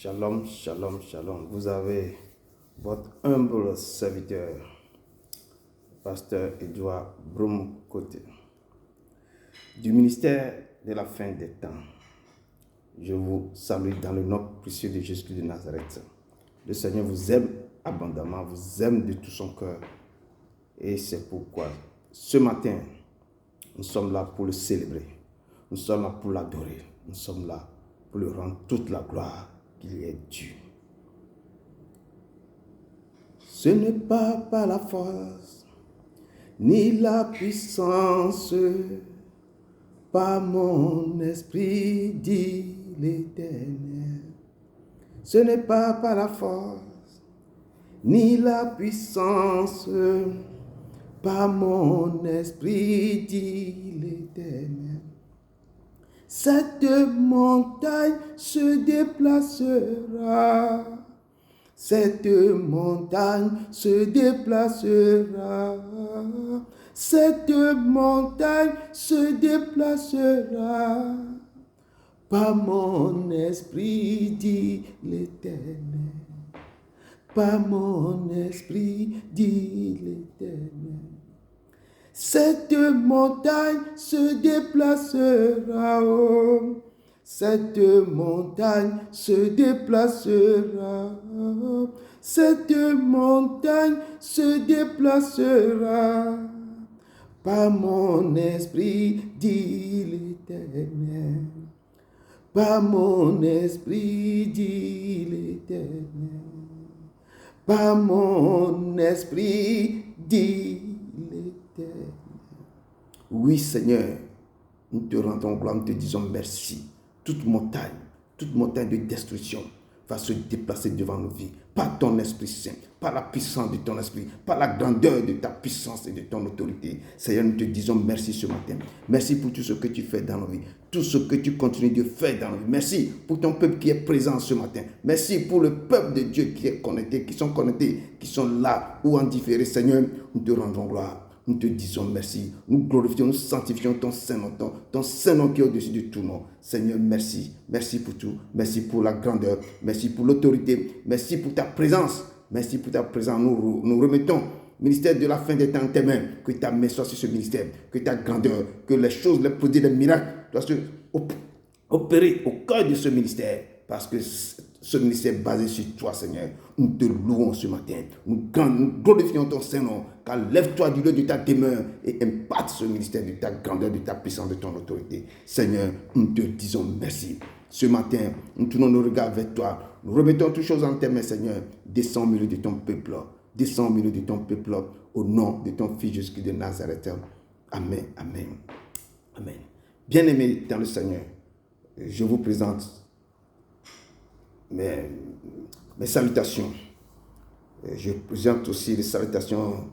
Shalom, shalom, shalom. Vous avez votre humble serviteur, pasteur Edouard Bromcote, du ministère de la fin des temps. Je vous salue dans le nom précieux de Jésus-Christ de Nazareth. Le Seigneur vous aime abondamment, vous aime de tout son cœur. Et c'est pourquoi ce matin, nous sommes là pour le célébrer. Nous sommes là pour l'adorer. Nous sommes là pour lui rendre toute la gloire qu'il lui est due. Ce n'est pas par la force, ni la puissance, par mon esprit, dit l'Éternel. Ce n'est pas par la force, ni la puissance, par mon esprit, dit l'Éternel. Cette montagne se déplacera. Cette montagne se déplacera. Cette montagne se déplacera. Par mon esprit, dit l'Éternel. Par mon esprit, dit l'Éternel. Cette montagne se déplacera. Oh. Cette montagne se déplacera. Cette montagne se déplacera. Par mon esprit, dit l'Éternel. Par mon esprit, dit l'Éternel. Par mon esprit, dit l'Éternel. Oui, Seigneur, nous te rendons gloire, nous te disons merci. Toute montagne de destruction va se déplacer devant nos vies, par ton Esprit Saint, par la puissance de ton Esprit, par la grandeur de ta puissance et de ton autorité. Seigneur, nous te disons merci ce matin. Merci pour tout ce que tu fais dans nos vies, tout ce que tu continues de faire dans nos vies. Merci pour ton peuple qui est présent ce matin. Merci pour le peuple de Dieu qui est connecté, qui sont là ou en différé. Seigneur, nous te rendons gloire. Nous te disons merci, nous glorifions, nous sanctifions ton Saint-Nom, ton Saint-Nom qui est au-dessus de tout nom. Seigneur, merci. Merci pour tout. Merci pour la grandeur. Merci pour l'autorité. Merci pour ta présence. Merci pour ta présence. Nous remettons ministère de la fin des temps en tes mains. Que ta main soit sur ce ministère. Que ta grandeur, que les choses, les prodiges, les miracles doivent se opérer au cœur de ce ministère. Parce que ce ministère est basé sur toi, Seigneur. Nous te louons ce matin. Nous glorifions ton Saint-Nom. Car lève-toi du lieu de ta demeure et impacte ce ministère de ta grandeur, de ta puissance, de ton autorité. Seigneur, nous te disons merci. Ce matin, nous tournons nos regards vers toi. Nous remettons toutes choses en tes mains, Seigneur. Descends au milieu de ton peuple. Descends au milieu de ton peuple. Au nom de ton Fils Jésus-Christ de Nazareth. Amen. Amen. Amen. Bien-aimés dans le Seigneur, je vous présente mes salutations. Je présente aussi les salutations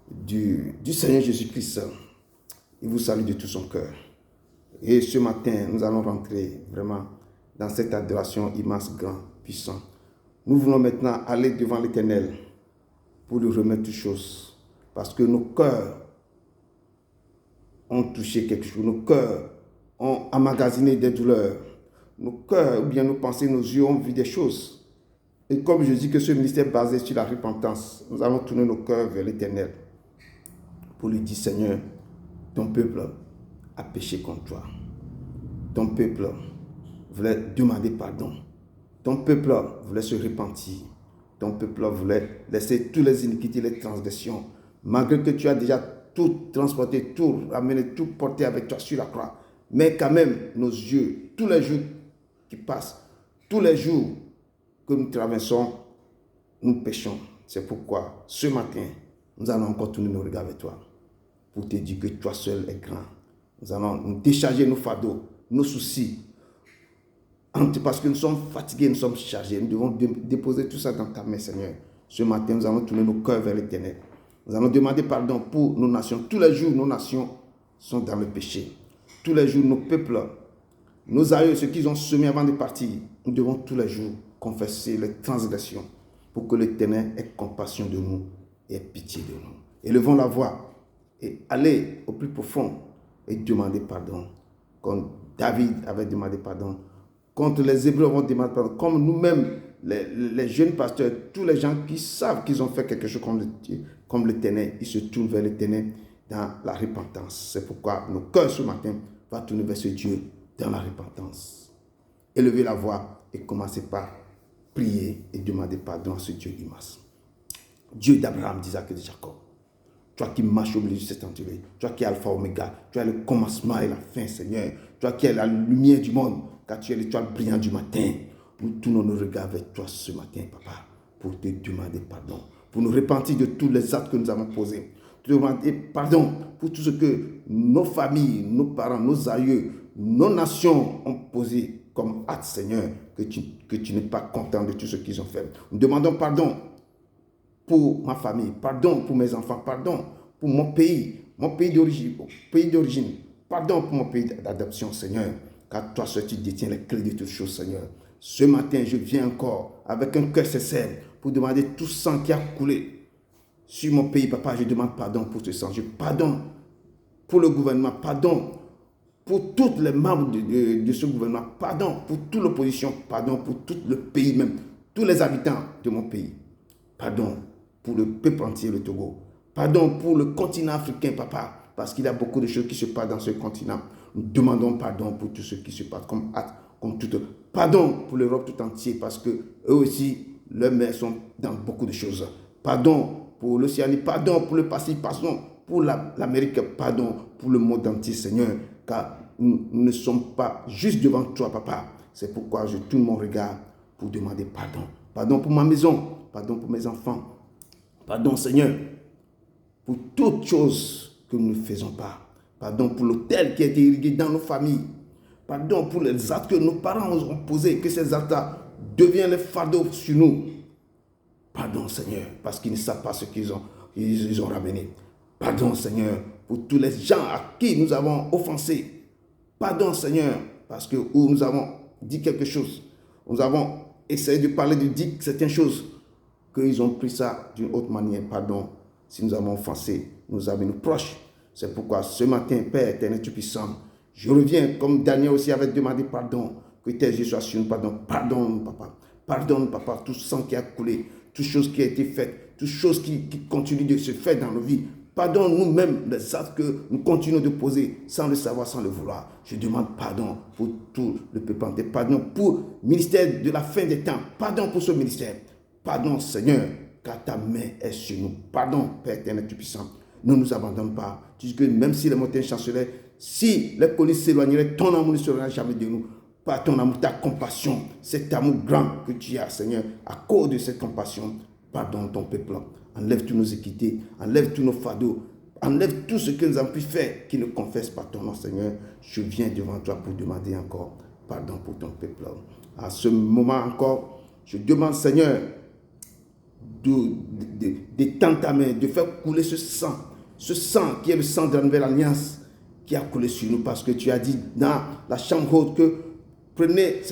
du Seigneur Jésus-Christ. Il vous salue de tout son cœur. Et ce matin, nous allons rentrer vraiment dans cette adoration immense, grand, puissant. Nous voulons maintenant aller devant l'Éternel pour lui remettre toutes choses. Parce que nos cœurs ont touché quelque chose. Nos cœurs ont emmagasiné des douleurs. Nos cœurs, ou bien nos pensées, nos yeux ont vu des choses. Et comme je dis que ce ministère est basé sur la repentance, nous allons tourner nos cœurs vers l'Éternel pour lui dire, Seigneur, ton peuple a péché contre toi. Ton peuple voulait demander pardon. Ton peuple voulait se repentir. Ton peuple voulait laisser toutes les iniquités, les transgressions. Malgré que tu as déjà tout transporté, tout ramené, tout porté avec toi sur la croix. Mais quand même, nos yeux, tous les jours qui passent, tous les jours que nous traversons, nous péchons. C'est pourquoi, ce matin, nous allons encore tourner nos regards vers toi pour te dire que toi seul es grand. Nous allons nous décharger nos fardeaux, nos soucis, parce que nous sommes fatigués, nous sommes chargés. Nous devons déposer tout ça dans ta main, Seigneur. Ce matin, nous allons tourner nos cœurs vers l'Éternel. Nous allons demander pardon pour nos nations. Tous les jours, nos nations sont dans le péché. Tous les jours, nos peuples, nos aïeux, ceux qu'ils ont semé avant de partir, nous devons tous les jours confesser les transgressions pour que l'Éternel ait compassion de nous et ait pitié de nous. Élevons la voix et allez au plus profond et demandez pardon. Comme David avait demandé pardon contre les Hébreux vont demander pardon, comme nous-mêmes, les jeunes pasteurs, tous les gens qui savent qu'ils ont fait quelque chose comme l'Éternel, ils se tournent vers l'Éternel dans la repentance. C'est pourquoi nos cœurs ce matin vont tourner vers ce Dieu dans la repentance. Élevez la voix et commencez par prier et demander pardon à ce Dieu immense. Dieu d'Abraham, d'Isaac et de Jacob. Toi qui marches au milieu de cet entouré, toi qui es Alpha Oméga, tu es le commencement et la fin, Seigneur. Toi qui es la lumière du monde, car tu es l'étoile brillante du matin. Nous tournons nos regards vers toi ce matin, Papa, pour te demander pardon, pour nous repentir de tous les actes que nous avons posés. Te demander pardon pour tout ce que nos familles, nos parents, nos aïeux, nos nations ont posé comme acte, Seigneur, que tu n'es pas content de tout ce qu'ils ont fait. Nous demandons pardon pour ma famille, pardon pour mes enfants, pardon pour mon pays d'origine, pardon pour mon pays d'adoption, Seigneur, car toi seul tu détiens les clés de toutes choses, Seigneur. Ce matin, je viens encore avec un cœur sincère pour demander tout sang qui a coulé sur mon pays, Papa. Je demande pardon pour ce sang, je pardonne pour le gouvernement, pardon pour tous les membres de ce gouvernement, pardon pour toute l'opposition, pardon pour tout le pays même, tous les habitants de mon pays, pardon pour le peuple entier, le Togo. Pardon pour le continent africain, Papa, parce qu'il y a beaucoup de choses qui se passent dans ce continent. Nous demandons pardon pour tout ce qui se passe comme acte, comme tout. Pardon pour l'Europe tout entière, parce que eux aussi, leurs mains sont dans beaucoup de choses. Pardon pour l'Océanie, pardon pour le Pacifique, pardon pour l'Amérique, pardon pour le monde entier, Seigneur, car nous ne sommes pas juste devant toi, Papa. C'est pourquoi je tourne mon regard pour demander pardon. Pardon pour ma maison, pardon pour mes enfants. Pardon, Seigneur, pour toutes choses que nous ne faisons pas. Pardon pour l'autel qui a été irrigué dans nos familles. Pardon pour les actes que nos parents ont posés, que ces actes deviennent les fardeaux sur nous. Pardon, Seigneur, parce qu'ils ne savent pas ce qu'ils ont ramené. Pardon, Seigneur, pour tous les gens à qui nous avons offensé. Pardon, Seigneur, parce que où nous avons dit quelque chose, nous avons essayé de parler, de dire certaines choses, qu'ils ont pris ça d'une autre manière. Pardon, si nous avons offensé nos amis, nos proches. C'est pourquoi ce matin, Père éternel, tu puissant, je reviens comme Daniel aussi avait demandé pardon, que tes yeux soient sur nous, pardon. Pardonne, Papa. Pardonne, Papa, tout sang qui a coulé, toute chose qui a été faite, toute chose qui continue de se faire dans nos vies. Pardonne nous-mêmes les actes que nous continuons de poser sans le savoir, sans le vouloir. Je demande pardon pour tout le peuple entier. Pardon pour le ministère de la fin des temps. Pardon pour ce ministère. Pardon, Seigneur, car ta main est sur nous. Pardon, Père éternel, tu puissant. Ne nous abandonne pas. Tu dis que même si les montagnes chancelaient, si les polices s'éloigneraient, ton amour ne sera jamais de nous. Par ton amour, ta compassion, cet amour grand que tu as, Seigneur, à cause de cette compassion, pardonne ton peuple. Enlève tous nos équités, enlève tous nos fardeaux, enlève tout ce que nous avons pu faire qui ne confesse pas ton nom, Seigneur. Je viens devant toi pour demander encore pardon pour ton peuple. À ce moment encore, je demande, Seigneur, d'étendre ta main, de faire couler ce sang qui est le sang de la nouvelle alliance qui a coulé sur nous, parce que tu as dit dans la chambre haute que prenez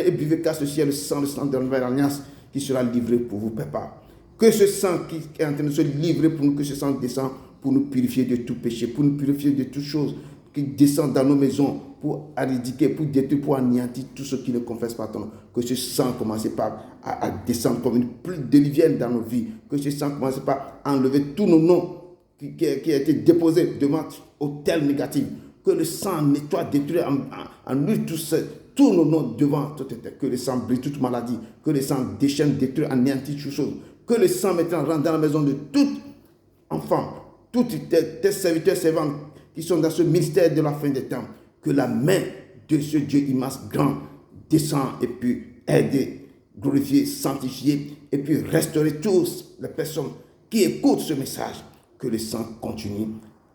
et buvez, car ceci est le sang de la nouvelle alliance qui sera livré pour vous, Papa. Que ce sang qui est en train de se livrer pour nous, que ce sang descend pour nous purifier de tout péché, pour nous purifier de toutes choses qui descendent dans nos maisons, pour éradiquer, pour détruire, pour anéantir tout ce qui ne confesse pas ton nom. Que ce sang commence à descendre comme une pluie diluvienne dans nos vies. Que ce sang commence par enlever tous nos noms qui a été déposés devant autel négatif. Que le sang nettoie, détruit, annule tous nos noms devant tout état. Que le sang brise toute maladie. Que le sang déchaîne, détruit, anéantit toutes choses. Que le sang maintenant rentre dans la maison de tout enfant, tous tes serviteurs, servantes qui sont dans ce ministère de la fin des temps. Que la main de ce Dieu immense, grand, descend et puis aider, glorifier, sanctifier et puis restaurer tous les personnes qui écoutent ce message. Que le sang continue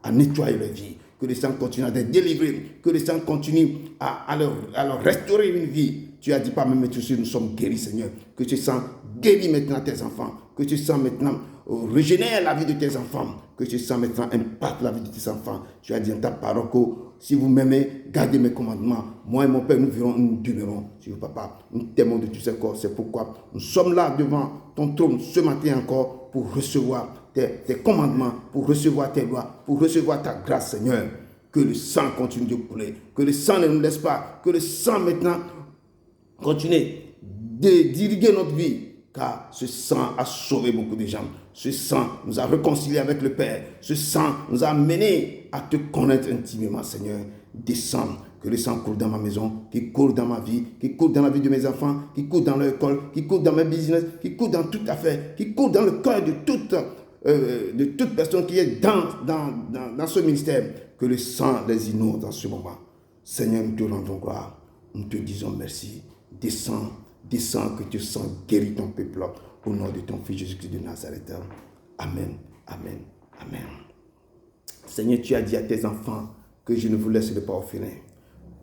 à nettoyer leur vie, que le sang continue à les délivrer, que le sang continue à leur restaurer une vie. Tu as dit pas même tous nous sommes guéris, Seigneur. Que tu sang guéris maintenant tes enfants, que tu sang maintenant régénère la vie de tes enfants, que tu sang maintenant impacte la vie de tes enfants. Tu as dit dans ta parole que si vous m'aimez, gardez mes commandements. Moi et mon Père, nous demeurons sur vous, Papa. Nous t'aimons de tout ce corps. C'est pourquoi nous sommes là devant ton trône ce matin encore pour recevoir tes commandements, pour recevoir tes lois, pour recevoir ta grâce, Seigneur. Que le sang continue de couler, que le sang ne nous laisse pas, que le sang maintenant continuer d'irriguer notre vie, car ce sang a sauvé beaucoup de gens. Ce sang nous a réconciliés avec le Père. Ce sang nous a menés à te connaître intimement, Seigneur. Descends, que le sang coule dans ma maison, qui coule dans ma vie, qui coule dans la vie de mes enfants, qui coule dans leur école, qui coule dans mes business, qui coule dans toute affaire, qui coule dans le cœur de toute personne qui est dans ce ministère. Que le sang les inonde dans ce moment. Seigneur, nous te rendons gloire. Nous te disons merci. Descends, que tu sens guérir ton peuple au nom de ton Fils Jésus-Christ de Nazareth. Amen, amen, amen. Seigneur, tu as dit à tes enfants que je ne vous laisserai pas orphelin,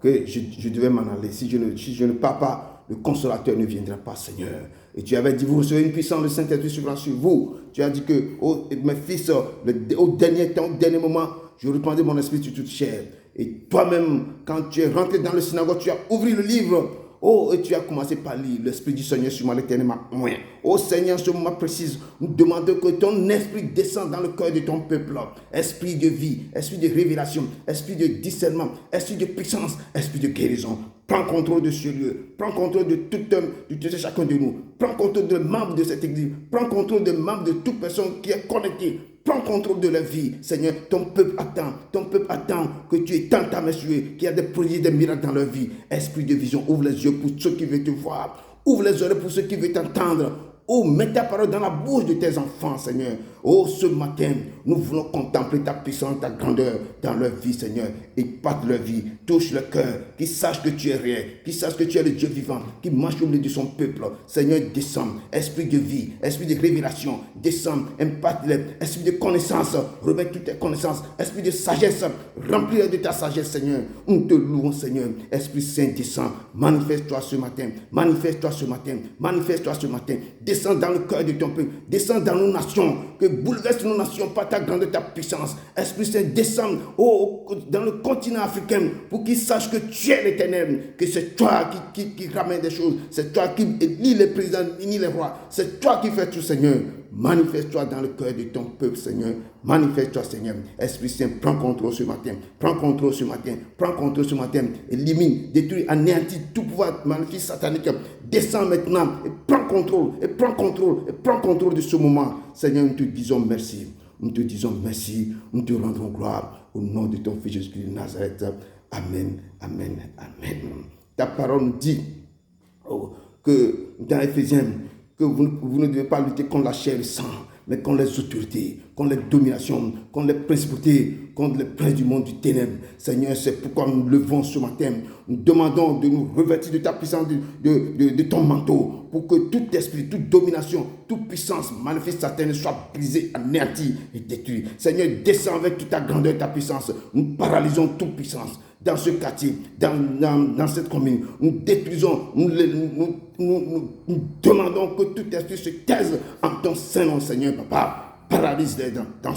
que je devais m'en aller. Si je ne pars pas, le consolateur ne viendra pas, Seigneur. Et tu avais dit, vous recevez une puissance, le Saint-Esprit sur vous. Tu as dit que, mes fils, au dernier temps, au dernier moment, je répandais mon esprit sur toute chair. Et toi-même, quand tu es rentré dans le synagogue, tu as ouvert le livre. Oh, et tu as commencé par lire. L'Esprit du Seigneur sur moi, l'Éternel m'a oint. Oh Seigneur, ce moment précis, nous demandons que ton esprit descende dans le cœur de ton peuple. Esprit de vie, esprit de révélation, esprit de discernement, esprit de puissance, esprit de guérison. Prends contrôle de ce lieu. Prends contrôle de tout chacun de nous. Prends contrôle des membres de cette église. Prends contrôle des membres de toute personne qui est connectée. Prends contrôle de leur vie, Seigneur. Ton peuple attend que tu étends ta main sur eux, qu'il y a des prodiges, des miracles dans leur vie. Esprit de vision, ouvre les yeux pour ceux qui veulent te voir. Ouvre les oreilles pour ceux qui veulent t'entendre. Oh, mets ta parole dans la bouche de tes enfants, Seigneur. Oh, ce matin, nous voulons contempler ta puissance, ta grandeur dans leur vie, Seigneur. Épate leur vie, touche leur cœur, qu'ils sachent que tu es réel, qu'ils sachent que tu es le Dieu vivant, qui marche au milieu de son peuple. Seigneur, descends, esprit de vie, esprit de révélation, descends, impacte-les, esprit de connaissance, remets toutes tes connaissances, esprit de sagesse, remplis-les de ta sagesse, Seigneur. Nous te louons, Seigneur. Esprit Saint, descends, manifeste-toi ce matin, manifeste-toi ce matin, manifeste-toi ce matin. Descends dans le cœur de ton peuple, descends dans nos nations, que bouleverse nos nations par ta grandeur, ta puissance. Esprit Saint, descends dans le continent africain pour qu'ils sachent que tu es l'Éternel, que c'est toi qui ramène des choses, c'est toi qui élit les présidents, ni les rois, c'est toi qui fais tout, Seigneur. Manifeste-toi dans le cœur de ton peuple, Seigneur. Manifeste-toi, Seigneur. Esprit Saint, prends contrôle ce matin. Prends contrôle ce matin. Prends contrôle ce matin. Élimine, détruis, anéantis tout pouvoir magnifique satanique. Descends maintenant et prends contrôle. Et prends contrôle. Et prends contrôle de ce moment. Seigneur, nous te disons merci. Nous te disons merci. Nous te rendrons gloire au nom de ton Fils Jésus-Christ de Nazareth. Amen. Amen. Amen. Ta parole nous dit que dans Éphésiens, que vous ne devez pas lutter contre la chair et le sang, mais contre les autorités, contre les dominations, contre les principautés, contre les princes du monde du ténèbre. Seigneur, c'est pourquoi nous levons ce matin. Nous demandons de nous revêtir de ta puissance, de ton manteau, pour que tout esprit, toute domination, toute puissance manifeste satanique soit brisée, anéantie et détruite. Seigneur, descends avec toute ta grandeur et ta puissance. Nous paralysons toute puissance dans ce quartier, dans cette commune. Nous détruisons, nous demandons que tout esprit se taise en ton saint nom, Seigneur, Papa. Paralyse-les dans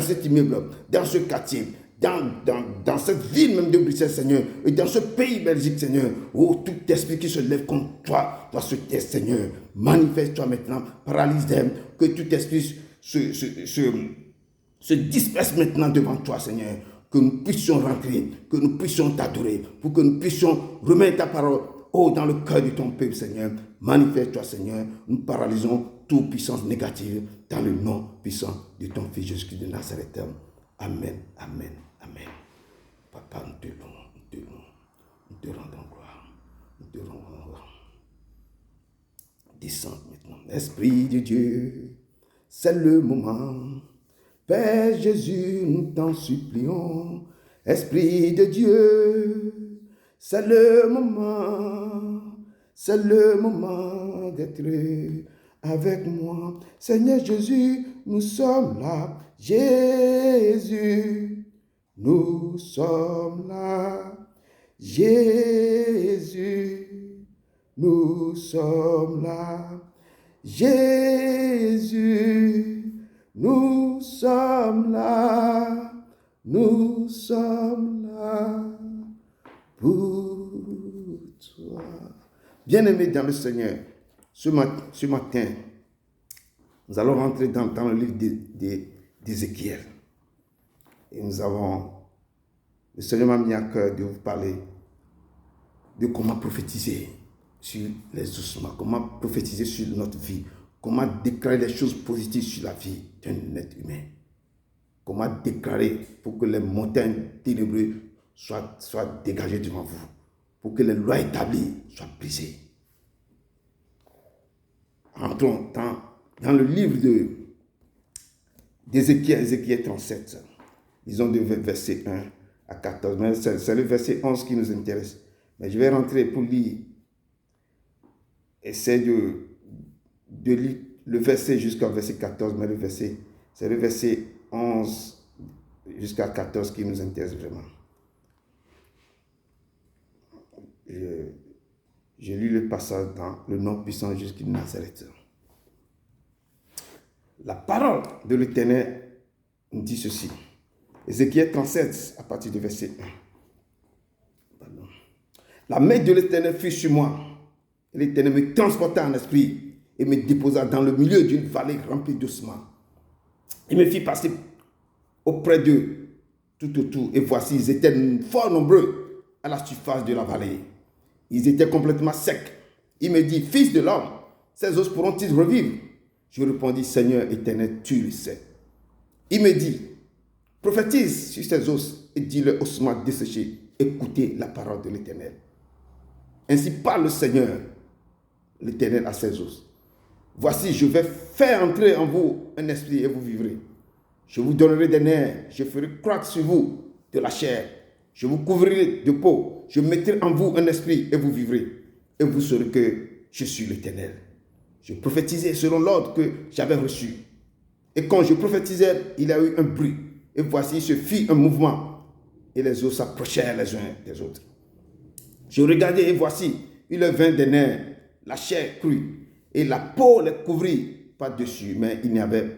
cet immeuble, dans ce quartier, dans cette ville même de Bruxelles, Seigneur, et dans ce pays Belgique, Seigneur. Oh, tout esprit qui se lève contre toi doit se taire, Seigneur. Manifeste-toi maintenant, paralyse-les, que tout esprit se disperse maintenant devant toi, Seigneur. Que nous puissions rentrer, que nous puissions t'adorer, pour que nous puissions remettre ta parole dans le cœur de ton peuple, Seigneur. Manifeste-toi, Seigneur. Nous paralysons toute puissance négative dans le nom puissant de ton Fils Jésus-Christ de Nazareth. Amen, amen, amen. Papa, nous te louons, nous te rendons gloire, nous te rendons gloire. Descends maintenant. Esprit de Dieu, c'est le moment. Père Jésus, nous t'en supplions. Esprit de Dieu, c'est le moment d'être avec moi. Seigneur Jésus, nous sommes là. Jésus, nous sommes là. Jésus, nous sommes là. Jésus, nous sommes là. Nous sommes là pour toi. Bien-aimés dans le Seigneur, ce matin, nous allons rentrer dans le livre d'Ézéchiel. Et le Seigneur m'a mis à cœur de vous parler de comment prophétiser. sur les ossements, comment prophétiser sur notre vie, comment déclarer les choses positives sur la vie d'un être humain. Comment déclarer pour que les montagnes ténébreuses soient dégagées devant vous, pour que les lois établies soient brisées. Entrons dans le livre d'Ézéchiel, Ézéchiel 37. Disons de verset 1 à 14. Mais c'est le verset 11 qui nous intéresse. Mais je vais rentrer pour lire. Essaye de lire le verset jusqu'au verset 14, mais c'est le verset 11 jusqu'à 14 qui nous intéresse vraiment. Je lis le passage dans le nom puissant jusqu'à Nazareth. La parole de l'Éternel nous dit ceci. Ézéchiel 37, à partir du verset 1. Pardon. La main de l'Éternel fut sur moi. L'Éternel me transporta en esprit et me déposa dans le milieu d'une vallée remplie d'ossements. Il me fit passer auprès d'eux tout autour. Et voici, ils étaient fort nombreux à la surface de la vallée. Ils étaient complètement secs. Il me dit, fils de l'homme, ces os pourront-ils revivre? Je répondis, Seigneur éternel, tu le sais. Il me dit, prophétise sur ces os et dis-le ossements desséchés, écoutez la parole de l'Éternel. Ainsi parle le Seigneur, l'Éternel à ses os. Voici, je vais faire entrer en vous un esprit et vous vivrez. Je vous donnerai des nerfs, je ferai croître sur vous de la chair. Je vous couvrirai de peau, je mettrai en vous un esprit et vous vivrez. Et vous saurez que je suis l'Éternel. Je prophétisais selon l'ordre que j'avais reçu. Et quand je prophétisais, il y a eu un bruit. Et voici, il se fit un mouvement. Et les os s'approchèrent les uns des autres. Je regardais et voici, il vint des nerfs, la chair crue. Et la peau les couvrit par-dessus. Mais il n'y avait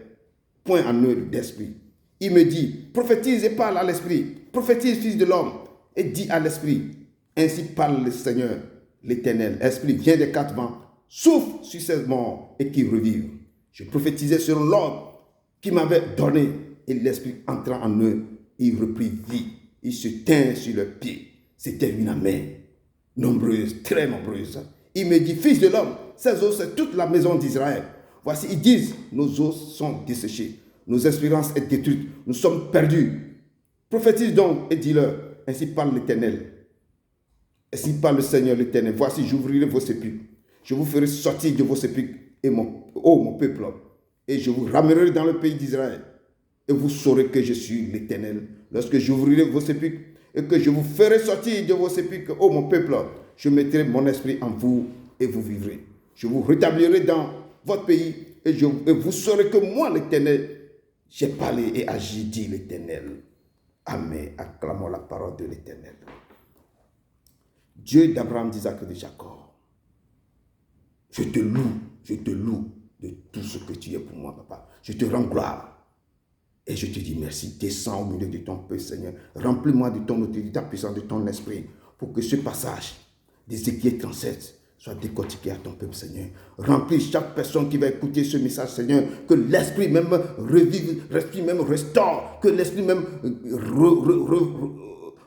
point en eux d'esprit. Il me dit, prophétise et parle à l'esprit. Prophétise, fils de l'homme, et dis à l'esprit. Ainsi parle le Seigneur, l'Éternel. L'esprit vient des quatre vents, souffle sur ces morts et qui revivent. Je prophétisais selon l'ordre qu'il m'avait donné. Et l'esprit entra en eux, il reprit vie. Il se tint sur leurs pieds. C'était une armée nombreuse, très nombreuse. Il me dit, fils de l'homme, ces os, c'est toute la maison d'Israël. Voici, ils disent, nos os sont desséchés. Nos espérances sont détruites. Nous sommes perdus. Prophétise donc et dis-leur, ainsi parle l'Éternel. Ainsi parle le Seigneur l'Éternel. Voici, j'ouvrirai vos sépulcres. Je vous ferai sortir de vos sépulcres, et mon peuple, et je vous ramènerai dans le pays d'Israël. Et vous saurez que je suis l'Éternel. Lorsque j'ouvrirai vos sépulcres, et que je vous ferai sortir de vos sépulcres, ô mon peuple, je mettrai mon esprit en vous, et vous vivrez. Je vous rétablirai dans votre pays, et vous saurez que moi, l'Éternel, j'ai parlé et agi, dit l'Éternel. Amen. Acclamons la parole de l'Éternel. Dieu d'Abraham, d'Isaac et de Jacob, je te loue de tout ce que tu es pour moi, papa. Je te rends gloire. Et je te dis merci. Descends au milieu de ton peuple, Seigneur. Remplis-moi de ton autorité, de ta puissance, de ton esprit, pour que ce passage d'Ézéchiel 37 soit décortiqué à ton peuple, Seigneur. Remplis chaque personne qui va écouter ce message, Seigneur. Que l'esprit même revive, l'esprit même restaure, que l'esprit même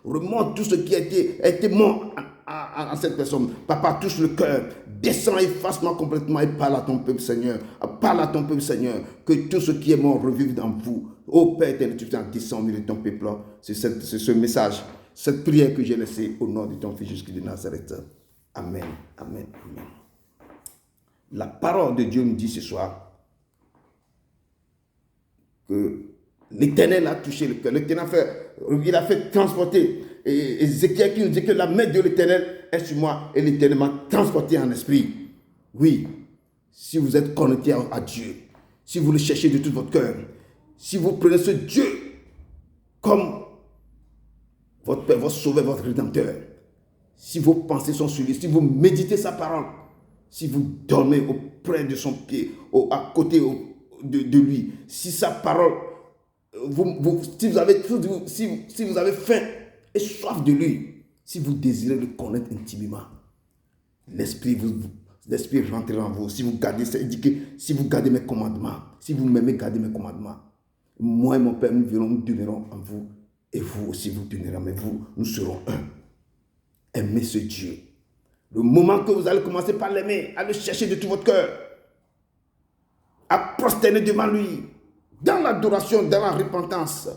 remonte tout ce qui a été mort à cette personne. Papa, touche le cœur. Descends, efface-moi complètement et parle à ton peuple, Seigneur. Parle à ton peuple, Seigneur. Que tout ce qui est mort revive dans vous. Ô Père éternel, tu descends au milieu de ton peuple. C'est ce message, cette prière que j'ai laissée au nom de ton Fils Jésus-Christ de Nazareth. Amen. Amen. Amen. La parole de Dieu nous dit ce soir que l'Éternel a touché le cœur. L'Éternel il a fait transporter. Et Ézéchiel qui nous dit que la main de l'Éternel est sur moi et l'Éternel m'a transporté en esprit. Oui, si vous êtes connecté à Dieu, si vous le cherchez de tout votre cœur, si vous prenez ce Dieu comme votre Père, votre Sauveur, votre Rédempteur, si vos pensées sont sur lui, si vous méditez sa parole, si vous dormez auprès de son pied, à côté de lui, si sa parole, si vous avez faim et soif de lui, si vous désirez le connaître intimement, l'esprit rentrera en vous. Si vous gardez, ça dit que si vous gardez mes commandements, si vous m'aimez, gardez mes commandements, moi et mon Père, nous demeurons en vous, et vous aussi vous demeurez, mais nous serons un. Aimez ce Dieu. Le moment que vous allez commencer par l'aimer, à le chercher de tout votre cœur, à prosterner devant lui, dans l'adoration, dans la repentance,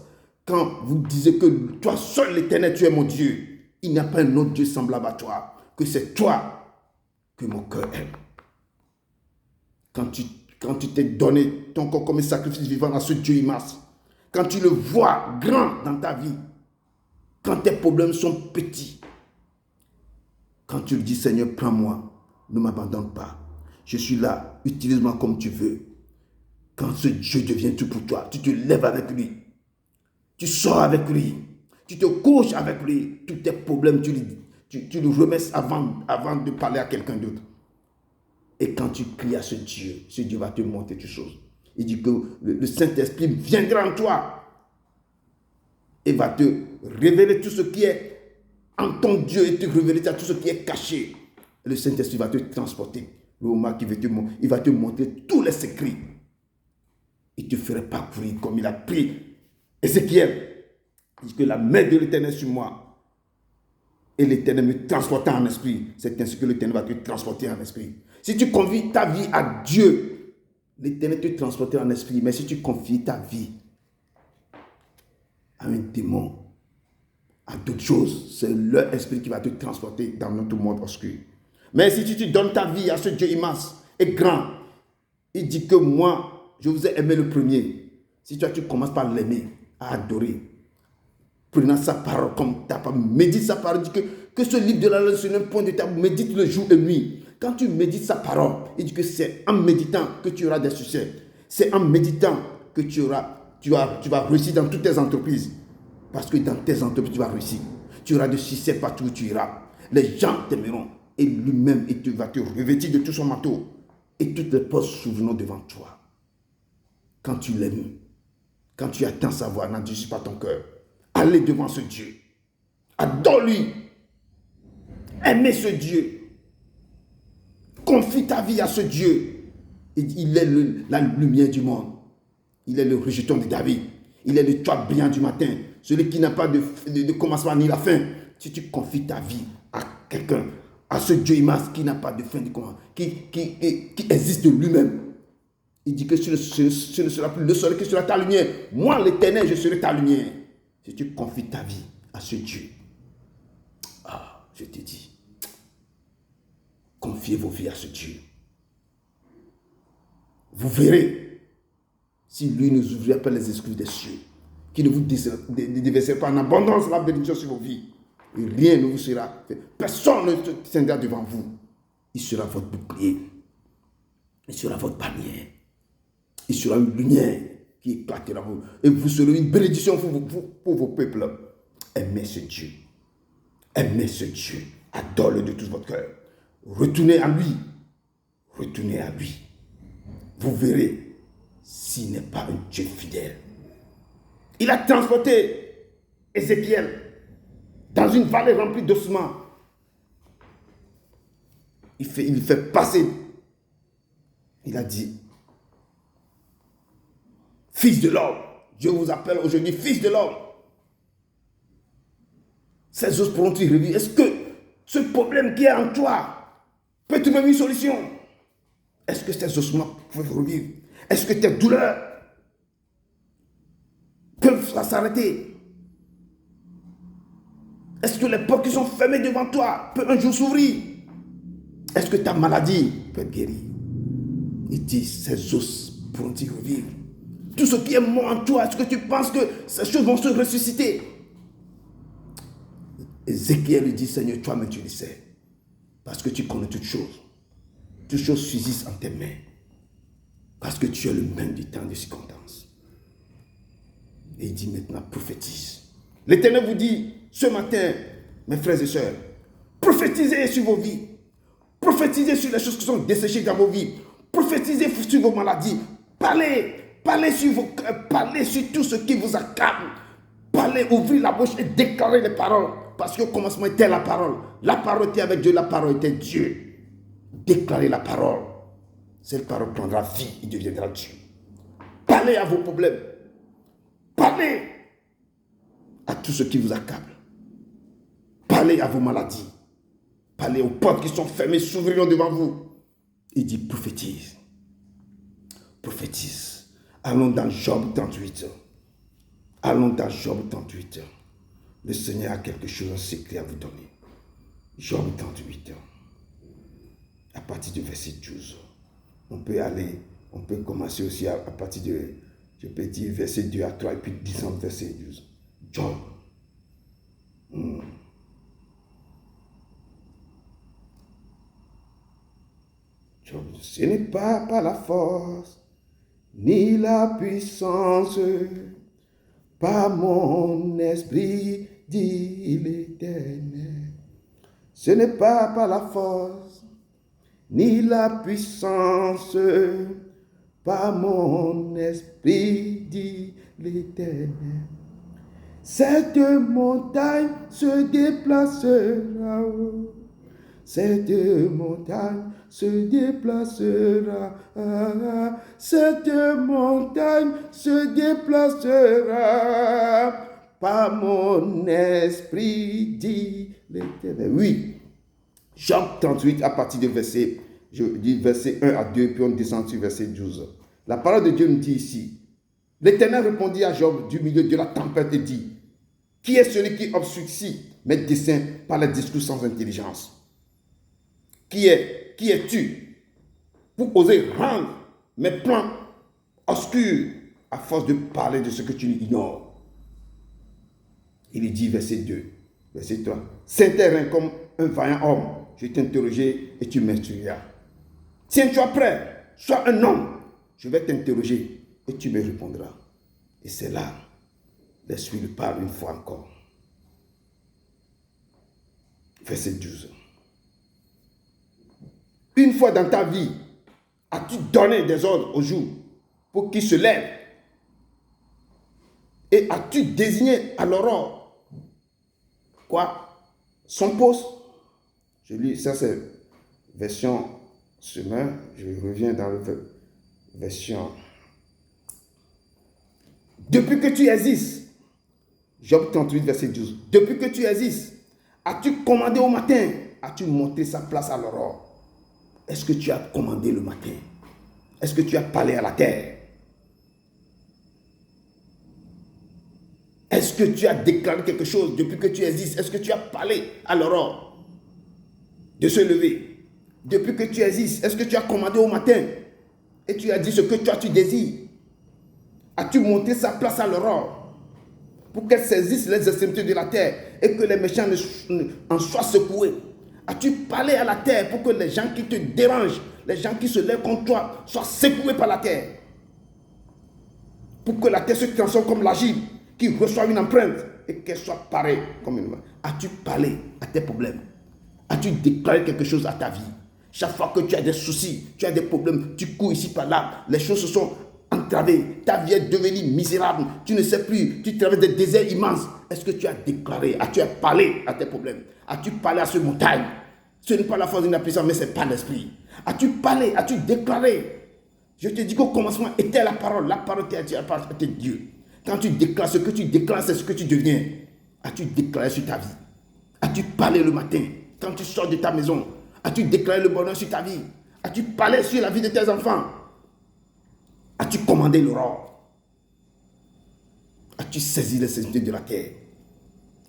quand vous disiez que toi seul l'Éternel, tu es mon Dieu, il n'y a pas un autre Dieu semblable à toi, que c'est toi que mon cœur aime. Quand tu t'es donné ton corps comme un sacrifice vivant à ce Dieu immense, quand tu le vois grand dans ta vie, quand tes problèmes sont petits, quand tu lui dis Seigneur, prends-moi, ne m'abandonne pas, je suis là, utilise-moi comme tu veux. Quand ce Dieu devient tout pour toi, tu te lèves avec lui, tu sors avec lui, tu te couches avec lui, tous tes problèmes, tu le remets avant de parler à quelqu'un d'autre. Et quand tu cries à ce Dieu va te montrer toutes choses. Il dit que le Saint-Esprit viendra en toi et va te révéler tout ce qui est en ton Dieu et te révéler tout ce qui est caché. Et le Saint-Esprit va te transporter. Le moment qu'il il va te montrer tous les secrets. Il ne te ferait pas courir comme il a pris Ézéchiel. Il dit que la main de l'Éternel sur moi. Et l'Éternel me transporta en esprit. C'est ainsi que l'Éternel va te transporter en esprit. Si tu confies ta vie à Dieu, l'Éternel te transportera en esprit. Mais si tu confies ta vie à un démon, à d'autres choses, c'est leur esprit qui va te transporter dans notre monde obscur. Mais si tu donnes ta vie à ce Dieu immense et grand, il dit que moi, je vous ai aimé le premier. Si toi, tu commences par l'aimer, à adorer, prenant sa parole comme ta parole, médite sa parole, dit que ce livre de la loi sur un point de table, médite le jour et nuit. Quand tu médites sa parole, il dit que c'est en méditant que tu auras des succès. C'est en méditant que tu vas réussir dans toutes tes entreprises. Parce que dans tes entreprises, tu vas réussir. Tu auras des succès partout où tu iras. Les gens t'aimeront. Et lui-même, il va te revêtir de tout son manteau. Et toutes les portes s'ouvriront devant toi. Quand tu l'aimes, quand tu attends sa voix, n'endurcis pas ton cœur. Allez devant ce Dieu. Adore-lui. Aimez ce Dieu. Confie ta vie à ce Dieu. Il est la lumière du monde. Il est le rejeton de David. Il est le toit brillant du matin. Celui qui n'a pas de commencement ni la fin. Si tu confies ta vie à quelqu'un, à ce Dieu immense qui n'a pas de fin, qui existe de lui-même, il dit que ce ne sera plus le soleil qui sera ta lumière. Moi, l'Éternel, je serai ta lumière. Si tu confies ta vie à ce Dieu, je te dis, confiez vos vies à ce Dieu. Vous verrez, si lui nous ouvrirait pas les escaliers des cieux, qui ne vous déverserait pas en abondance la bénédiction sur vos vies, et rien ne vous sera fait. Personne ne se tiendra devant vous. Il sera votre bouclier. Il sera votre bannière. Il sera une lumière qui éclatera vous. Et vous serez une bénédiction pour vos peuples. Aimez ce Dieu. Aimez ce Dieu. Adore-le de tout votre cœur. Retournez à lui. Retournez à lui. Vous verrez s'il n'est pas un Dieu fidèle. Il a transporté Ézéchiel dans une vallée remplie d'ossements. Il fait passer. Il a dit, fils de l'homme, je vous appelle aujourd'hui fils de l'homme. Ces os pourront-ils revivre? Est-ce que ce problème qui est en toi peut trouver une solution? Est-ce que ces ossements peuvent revivre? Est-ce que tes douleurs peuvent s'arrêter? Est-ce que les portes qui sont fermées devant toi peuvent un jour s'ouvrir? Est-ce que ta maladie peut être guérie? Il dit, ces os pourront-ils revivre? Tout ce qui est mort en toi, est-ce que tu penses que ces choses vont se ressusciter? Ézéchiel lui dit, Seigneur, toi-même tu le sais, parce que tu connais toutes choses. Toutes choses subsistent en tes mains, parce que tu es le même du temps de circonstances. Et il dit maintenant, prophétise. L'Éternel vous dit, ce matin, mes frères et sœurs, prophétisez sur vos vies. Prophétisez sur les choses qui sont desséchées dans vos vies. Prophétisez sur vos maladies. Parlez sur vos cœurs. Parlez sur tout ce qui vous accable. Parlez, ouvrez la bouche et déclarez les paroles. Parce qu'au commencement était la parole. La parole était avec Dieu, la parole était Dieu. Déclarez la parole. Cette parole prendra vie, il deviendra Dieu. Parlez à vos problèmes. Parlez à tout ce qui vous accable. Parlez à vos maladies. Parlez aux portes qui sont fermées, s'ouvriront devant vous. Il dit prophétise. Prophétise. Allons dans Job 38. Allons dans Job 38. Le Seigneur a quelque chose de secret à vous donner. Job 38. À partir du verset 12. On peut commencer aussi à partir de, je peux dire verset 2 à 3 et puis descendre verset 12. Job. Job. Ce n'est pas par la force ni la puissance, par mon esprit, dit l'Éternel. Ce n'est pas par la force ni la puissance, par mon esprit, dit l'Éternel. Cette montagne se déplacera, cette montagne se déplacera, cette montagne se déplacera, par mon esprit, dit l'Éternel. Oui, Job 38 à partir du verset, je dis verset 1 à 2, puis on descend sur verset 12. La parole de Dieu nous dit ici, l'Éternel répondit à Job du milieu de la tempête et dit, qui est celui qui obscurcit mes desseins par les discours sans intelligence? Qui es-tu pour oser rendre mes plans obscurs à force de parler de ce que tu ignores? Il dit verset 2, verset 3. S'interrompt comme un vaillant homme, je t'interrogerai et tu m'instruiras. Tiens-toi prêt, sois un homme, je vais t'interroger et tu me répondras. Et c'est là, l'Esprit lui parle une fois encore. Verset 12. Une fois dans ta vie, as-tu donné des ordres au jour pour qu'il se lève? Et as-tu désigné à l'aurore quoi? Son poste? Je lis, ça c'est version semaine, je reviens dans la version. Depuis que tu existes, Job 38, verset 12. Depuis que tu existes, as-tu commandé au matin? As-tu montré sa place à l'aurore? Est-ce que tu as commandé le matin? Est-ce que tu as parlé à la terre? Est-ce que tu as déclaré quelque chose depuis que tu existes? Est-ce que tu as parlé à l'aurore de se lever? Depuis que tu existes, est-ce que tu as commandé au matin et tu as dit ce que toi tu désires? As-tu montré sa place à l'aurore pour qu'elle saisisse les extrémités de la terre et que les méchants en soient secoués? As-tu parlé à la terre pour que les gens qui te dérangent, les gens qui se lèvent contre toi, soient secoués par la terre? Pour que la terre se transforme comme l'argile qui reçoit une empreinte et qu'elle soit pareille comme une main. As-tu parlé à tes problèmes? As-tu déclaré quelque chose à ta vie? Chaque fois que tu as des soucis, tu as des problèmes, tu cours ici par là, les choses se sont entravées, ta vie est devenue misérable, tu ne sais plus, tu traverses des déserts immenses. Est-ce que tu as déclaré, as-tu parlé à tes problèmes? As-tu parlé à ce montagne? Ce n'est pas la force de la puissance, mais c'est pas l'esprit. As-tu parlé, as-tu déclaré? Je te dis qu'au commencement était la parole était Dieu. Quand tu déclares, ce que tu déclares, c'est ce que tu deviens. As-tu déclaré sur ta vie? As-tu parlé le matin quand tu sors de ta maison? As-tu déclaré le bonheur sur ta vie? As-tu parlé sur la vie de tes enfants? As-tu commandé l'aurore? As-tu saisi les saintetés de la terre?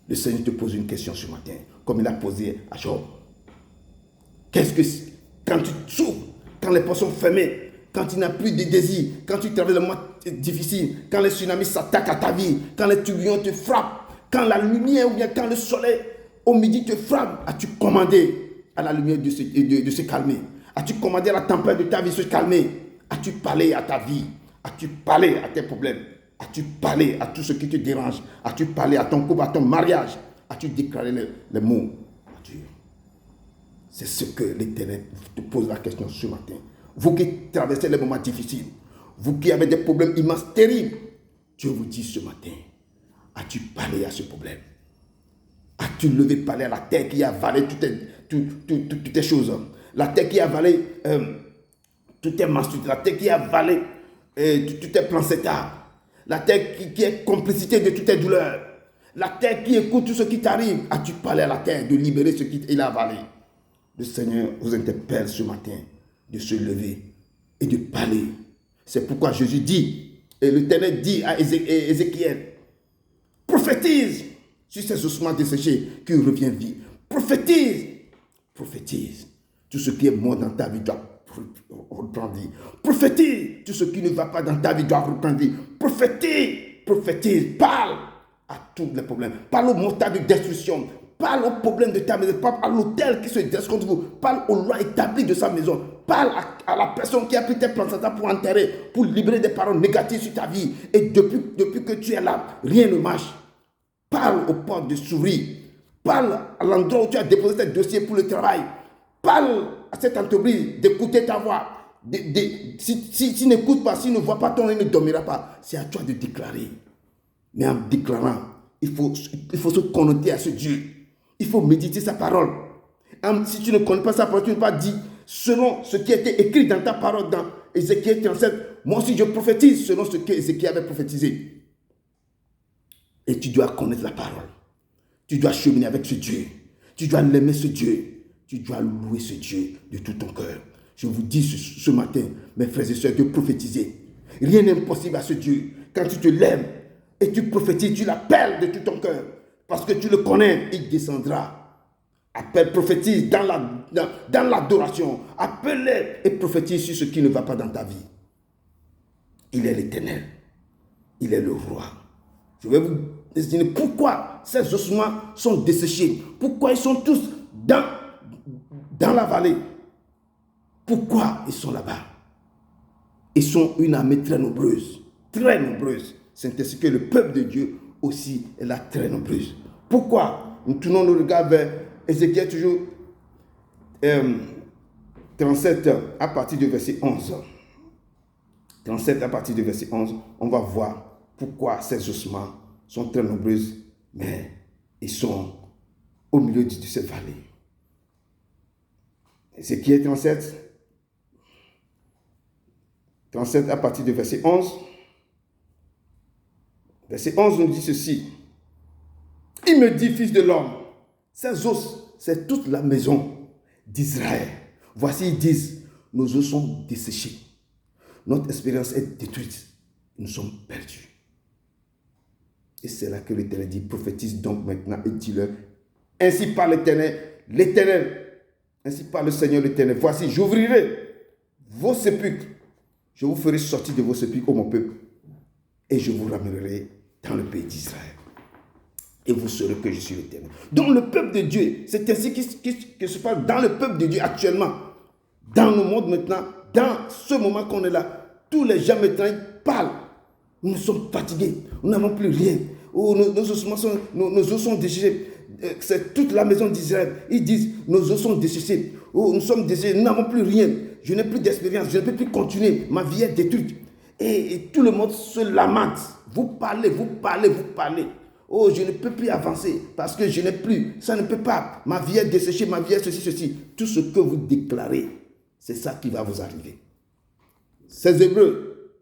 Le Seigneur te pose une question ce matin, comme il a posé à Job. Qu'est-ce que, quand tu souffres, quand les portes sont fermées, quand tu n'as plus de désir, quand tu traverses le moment difficile, quand les tsunamis s'attaquent à ta vie, quand les tourbillons te frappent, quand la lumière ou bien quand le soleil au midi te frappe, as-tu commandé à la lumière de se calmer? As-tu commandé à la tempête de ta vie de se calmer? As-tu parlé à ta vie? As-tu parlé à tes problèmes? As-tu parlé à tout ce qui te dérange? As-tu parlé à ton couple, à ton mariage? As-tu déclaré les mots à Dieu? C'est ce que l'Éternel te pose la question ce matin. Vous qui traversez les moments difficiles, vous qui avez des problèmes immenses, terribles, Dieu vous dit ce matin, as-tu parlé à ce problème? As-tu levé parler à la terre qui a avalé toutes tes choses? La terre qui a avalé toutes tes mensonges, la terre qui a avalé tous tes plans d'état, la terre qui est complicité de toutes tes douleurs, la terre qui écoute tout ce qui t'arrive. As-tu parlé à la terre de libérer ce qu'il a avalé? le Seigneur vous interpelle ce matin de se lever et de parler. C'est pourquoi Jésus dit, et l'Éternel dit à Ézéchiel, prophétise sur ces ossements desséchés qui revient vie. Prophétise, prophétise. Tout ce qui est mort dans ta vie doit reprendre vie. Prophétise, tout ce qui ne va pas dans ta vie doit reprendre vie. Prophétise, prophétise, parle à tous les problèmes. Parle aux montagnes de destruction. Parle aux problèmes de ta maison. Parle à l'autel qui se dresse contre vous. Parle aux lois établies de sa maison. Parle à la personne qui a pris tes plantations pour enterrer, pour libérer des paroles négatives sur ta vie. Et depuis que tu es là, rien ne marche. Parle aux portes de souris. Parle à l'endroit où tu as déposé tes dossiers pour le travail. Parle à cette entreprise d'écouter ta voix. Si n'écoute pas, s'il ne voit pas ton œil, ne dormira pas. C'est à toi de déclarer. Mais en déclarant, il faut se connecter à ce Dieu. Il faut méditer sa parole. Si tu ne connais pas sa parole, tu ne peux pas dire selon ce qui a été écrit dans ta parole dans Ézéchiel 37. Moi aussi je prophétise selon ce que Ézéchiel avait prophétisé. Et tu dois connaître la parole. Tu dois cheminer avec ce Dieu. Tu dois l'aimer ce Dieu. Tu dois louer ce Dieu de tout ton cœur. Je vous dis ce matin, mes frères et sœurs, de prophétiser. Rien n'est impossible à ce Dieu. Quand tu te lèves et tu prophétises, tu l'appelles de tout ton cœur. Parce que tu le connais, il descendra. Appelle, prophétise dans l'adoration. Appelle-les et prophétise sur ce qui ne va pas dans ta vie. Il est l'Éternel. Il est le roi. Je vais vous dire pourquoi ces ossements sont desséchés. Pourquoi ils sont tous dans la vallée. Pourquoi ils sont là-bas? Ils sont une armée très nombreuse. Très nombreuse. C'est ainsi que le peuple de Dieu aussi est là très nombreuse. Pourquoi? Nous tournons le regard vers Ézéchiel toujours 37 à partir du verset 11. 37 à partir du verset 11, on va voir pourquoi ces ossements sont très nombreux, mais ils sont au milieu de cette vallée. Ézéchiel 37 à partir du verset 11. Verset 11 nous dit ceci. Il me dit, fils de l'homme, ces os, c'est toute la maison d'Israël. Voici, ils disent, nos os sont desséchés. Notre espérance est détruite. Nous sommes perdus. Et c'est là que l'Éternel dit, prophétise donc maintenant et dis-leur, ainsi parle l'Éternel, ainsi parle le Seigneur l'Éternel. Voici, j'ouvrirai vos sépulcres. Je vous ferai sortir de vos sépulcres, ô mon peuple, et je vous ramènerai dans le pays d'Israël. Et vous saurez que je suis l'Éternel. Donc le peuple de Dieu, c'est ainsi que se passe dans le peuple de Dieu actuellement. Dans le monde maintenant, dans ce moment qu'on est là, tous les gens maintenant ils parlent. Nous sommes fatigués, nous n'avons plus rien. Oh, nos os sont desséchés. C'est toute la maison d'Israël. Ils disent, nos os sont desséchés. Oh, nous sommes desséchés, nous n'avons plus rien. Je n'ai plus d'expérience, je ne peux plus continuer. Ma vie est détruite. Et tout le monde se lamente. Vous parlez. Oh, je ne peux plus avancer parce que je n'ai plus. Ça ne peut pas. Ma vie est desséchée, ma vie est ceci. Tout ce que vous déclarez, c'est ça qui va vous arriver. Ces Hébreux,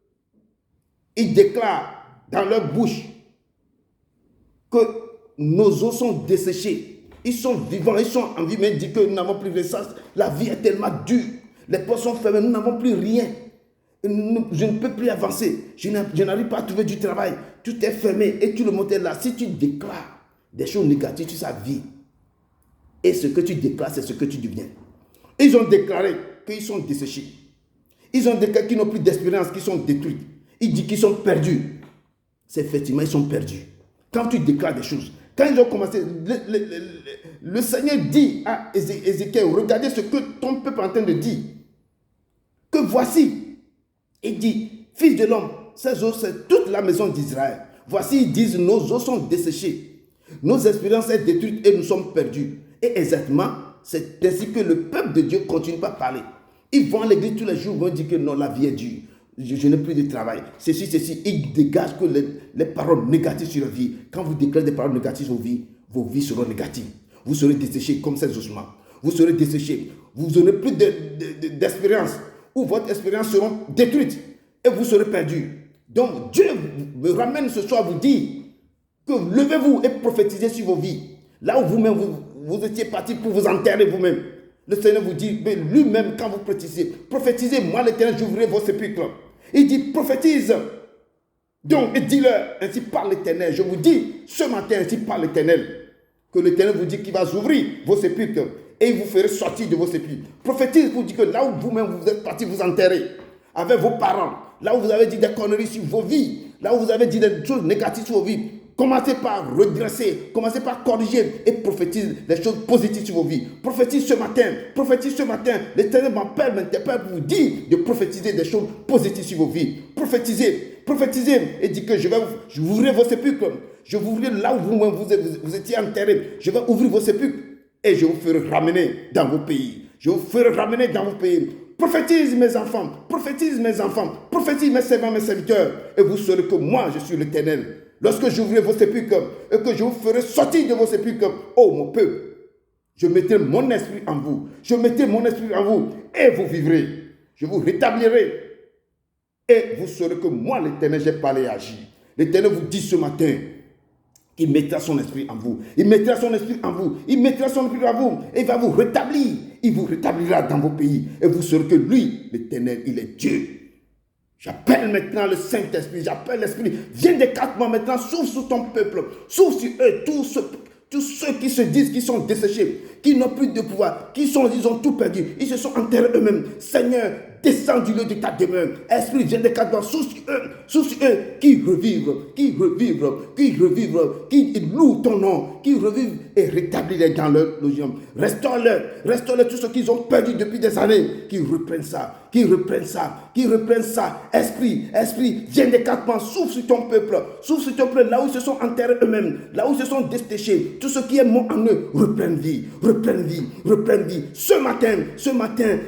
ils déclarent dans leur bouche que nos os sont desséchés. Ils sont vivants, ils sont en vie, mais ils disent que nous n'avons plus de sens. La vie est tellement dure. Les portes sont fermées, nous n'avons plus rien. Je ne peux plus avancer. Je n'arrive pas à trouver du travail. Tout est fermé et tout le monde est là. Si tu déclares des choses négatives sur sa vie, et ce que tu déclares, c'est ce que tu deviens. Ils ont déclaré qu'ils sont desséchés. Ils ont déclaré qu'ils n'ont plus d'espérance, qu'ils sont détruits. Ils disent qu'ils sont perdus. C'est effectivement, ils sont perdus. Quand tu déclares des choses, quand ils ont commencé, le Seigneur dit à Ézéchiel, regardez ce que ton peuple est en train de dire. Que voici, il dit, fils de l'homme, ces os, c'est toute la maison d'Israël. Voici, ils disent, nos os sont desséchés. Nos espérances sont détruites et nous sommes perdus. Et exactement, c'est ainsi que le peuple de Dieu continue pas à parler. Ils vont à l'église tous les jours, ils vont dire que non, la vie est dure. Je n'ai plus de travail. Ceci. Ils dégagent que les paroles négatives sur la vie. Quand vous déclarez des paroles négatives sur vos vies seront négatives. Vous serez desséchés comme ces ossements. Vous serez desséchés. Vous n'aurez plus d'espérance. Ou votre espérance sera détruite. Et vous serez perdus. Donc Dieu me ramène ce soir à vous dire que levez-vous et prophétisez sur vos vies. Là où vous-même, vous étiez parti pour vous enterrer vous-même. Le Seigneur vous dit, mais lui-même, quand vous prophétisez, moi l'Éternel, j'ouvrirai vos sépulcres. Il dit, prophétise. Donc, dis-leur, ainsi parle l'Éternel. Je vous dis, ce matin, ainsi parle l'Éternel, que l'Éternel vous dit qu'il va ouvrir vos sépulcres et il vous fera sortir de vos sépulcres. Prophétise pour dire que là où vous-même vous êtes partis vous enterrer avec vos parents, là où vous avez dit des conneries sur vos vies, là où vous avez dit des choses négatives sur vos vies, commencez par redresser, commencez par corriger et prophétise des choses positives sur vos vies. Prophétise ce matin. L'Éternel m'interpelle pour vous dire de prophétiser des choses positives sur vos vies. Prophétisez et dit que je vais vous ouvrir vos sépulcres. Je vous ouvrirai là où vous étiez enterrés. Je vais ouvrir vos sépulcres et je vous ferai ramener dans vos pays. Prophétise mes enfants, prophétise mes servants, mes serviteurs. Et vous saurez que moi, je suis l'Éternel. Lorsque j'ouvrirai vos sépulcres et que je vous ferai sortir de vos sépulcres, ô mon peuple, je mettrai mon esprit en vous. Et vous vivrez. Je vous rétablirai. Et vous saurez que moi, l'Éternel, j'ai parlé et agi. L'Éternel vous dit ce matin qu'il mettra son esprit en vous. Et il va vous rétablir. Il vous rétablira dans vos pays. Et vous saurez que lui, l'Éternel, il est Dieu. J'appelle maintenant le Saint-Esprit. J'appelle l'Esprit. Viens des 4 mois maintenant. Souffle sur ton peuple. Souffle sur eux. Tous ceux qui se disent qu'ils sont desséchés, qui n'ont plus de pouvoir, ils ont tout perdu. Ils se sont enterrés eux-mêmes. Seigneur, descends du lieu de ta demeure. Esprit, viens des 4 mois. Souffle sur eux qui revivent, qui louent ton nom, qui revivent et rétablissent dans leur logement. Restaure-leur tout ce qu'ils ont perdu depuis des années. Qui reprennent ça. Esprit, viens des 4 mois. Souffle sur ton peuple. Là où ils se sont enterrés eux-mêmes, là où ils se sont desséchés. Tout ce qui est mort en eux, reprenne vie. Ce matin,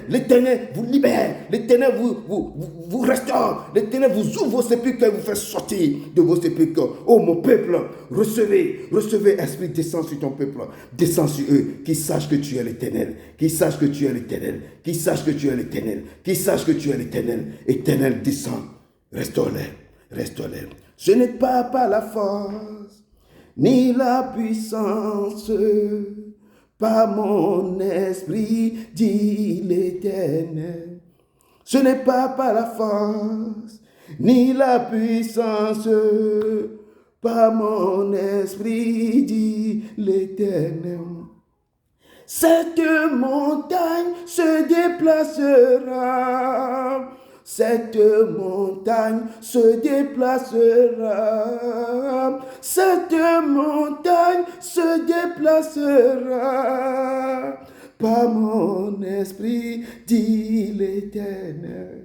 l'Éternel vous libère. L'Éternel vous restaure. L'Éternel vous ouvre vos sépulcres et vous fait sortir de vos sépulcres. Oh mon peuple, recevez, Esprit, descends sur ton peuple. Descends sur eux, qui sachent que tu es l'Éternel. Éternel, descends. Restaure-les. Ce n'est pas par la force, ni la puissance, par mon esprit, dit l'Éternel. Ce n'est pas par la force, ni la puissance, par mon esprit, dit l'Éternel. Cette montagne se déplacera. Cette montagne se déplacera. Par mon esprit, dit l'Éternel.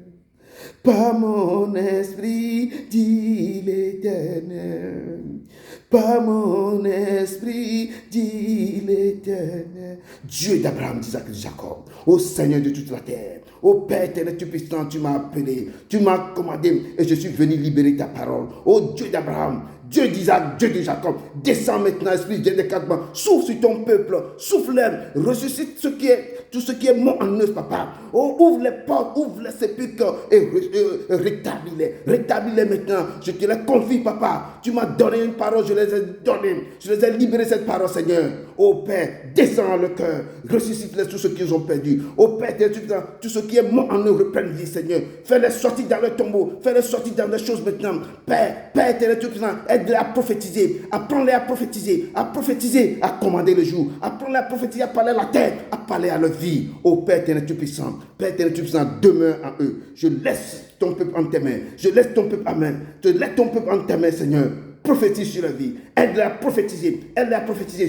Par mon esprit, dit l'Éternel. Dieu d'Abraham, d'Isaac et de Jacob, ô Seigneur de toute la terre, ô Père éternel, tu puissant, tu m'as appelé, tu m'as commandé et je suis venu libérer ta parole. Ô Dieu d'Abraham, Dieu d'Isaac, Dieu de Jacob, descends maintenant, Esprit, Dieu des 4 mois, souffle sur ton peuple, souffle-leur, ressuscite tout ce qui est mort en eux, papa. Oh, ouvre les portes, ouvre les sépulcres et rétablis-les maintenant. Je te les confie, papa. Tu m'as donné une parole, je les ai donnés, je les ai libérés cette parole, Seigneur. Oh Père, descends dans le cœur, ressuscite-les tous ceux qui ont perdu. Oh Père, tout ce qui est mort en eux, reprenne vie, Seigneur. Fais-les sortir dans le tombeau, fais-les sortir dans les choses maintenant. Père, aide-les à prophétiser, apprends-les à prophétiser, à commander le jour, apprends-les à prophétiser, à parler à la terre, à parler à leur vie. Oh Père éternel, tu puissant, demeure en eux. Je laisse ton peuple en tes mains, je laisse ton peuple en tes mains, Seigneur. Prophétise sur la vie, aide-les à prophétiser,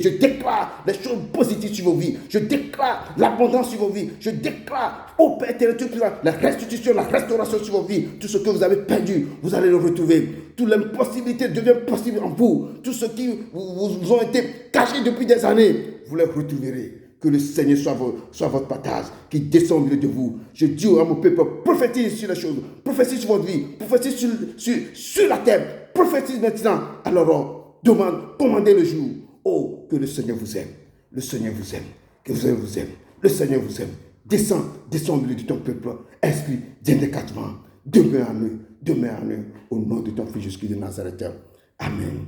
je déclare les choses positives sur vos vies, je déclare l'abondance sur vos vies, je déclare, oh Père éternel, la restitution, la restauration sur vos vies. Tout ce que vous avez perdu, vous allez le retrouver. Toute l'impossibilité devient possible en vous. Tout ce qui vous ont été cachés depuis des années, vous les retrouverez. Que le Seigneur soit votre partage, qui descend au milieu de vous. Je dis à mon peuple, prophétise sur les choses, prophétise sur votre vie, prophétise sur la terre, prophétise maintenant. Alors, commandez le jour. Oh, que le Seigneur vous aime. Le Seigneur vous aime. Que le Seigneur vous aime. Le Seigneur vous aime. Descends au milieu de ton peuple. Esprit, viens des 4 vents. Demeure en eux. Au nom de ton Fils Jésus-Christ de Nazareth. Amen.